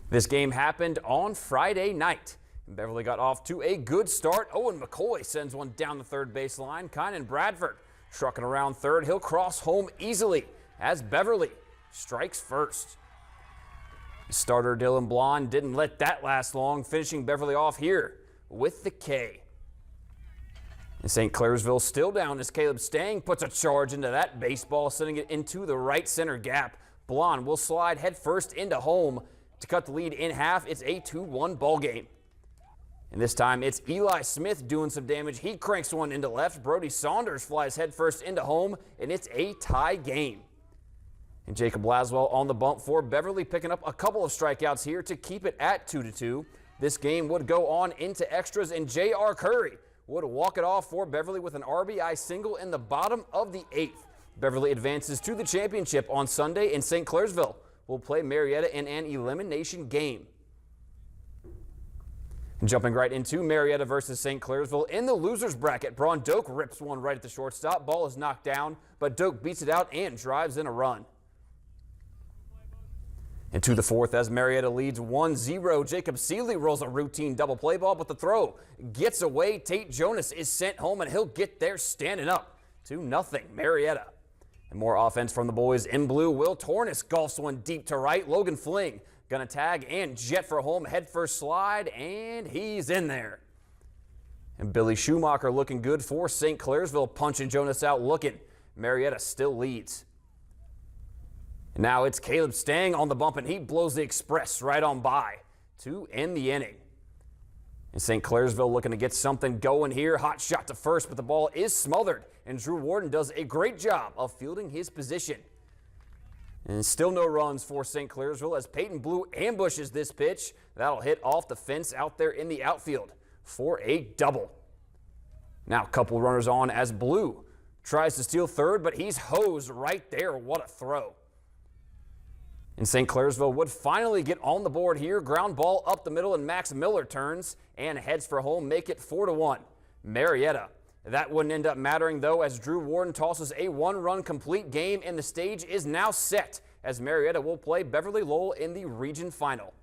This game happened on Friday night. Beverly got off to a good start. Owen McCoy sends one down the third baseline. Kynan Bradford trucking around third. He'll cross home easily as Beverly strikes first. Starter Dylan Blond didn't let that last long, finishing Beverly off here with the K. And St. Clairsville still down as Caleb Stang puts a charge into that baseball, sending it into the right center gap. Blond will slide headfirst into home to cut the lead in half. It's a 2-1 ball game. And this time it's Eli Smith doing some damage. He cranks one into left. Brody Saunders flies headfirst into home, and it's a tie game. And Jacob Laswell on the bump for Beverly, picking up a couple of strikeouts here to keep it at 2-2. This game would go on into extras, and J.R. Curry would walk it off for Beverly with an RBI single in the bottom of the 8th. Beverly advances to the championship on Sunday, and St. Clairsville will play Marietta in an elimination game. Jumping right into Marietta versus St. Clairsville in the losers bracket. Braun Doak rips one right at the shortstop. Ball is knocked down, but Doak beats it out and drives in a run. And to the 4th as Marietta leads 1-0. Jacob Seeley rolls a routine double play ball, but the throw gets away. Tate Jonas is sent home, and he'll get there standing up. 2-0 Marietta. And more offense from the boys in blue. Will Tornis golfs one deep to right. Logan Fling gonna tag and jet for home. Head first slide, and he's in there. And Billy Schumacher looking good for St. Clairsville, punching Jonas out looking. Marietta still leads. And now it's Caleb Stang on the bump, and he blows the Express right on by to end the inning. And St. Clairsville looking to get something going here. Hot shot to first, but the ball is smothered, and Drew Warden does a great job of fielding his position. And still no runs for St. Clairsville as Peyton Blue ambushes this pitch. That'll hit off the fence out there in the outfield for a double. Now a couple runners on as Blue tries to steal third, but he's hosed right there. What a throw. And St. Clairsville would finally get on the board here. Ground ball up the middle, and Max Miller turns and heads for home, make it 4-1. Marietta. That wouldn't end up mattering, though, as Drew Warden tosses a one-run complete game, and the stage is now set as Marietta will play Beverly Lowell in the region final.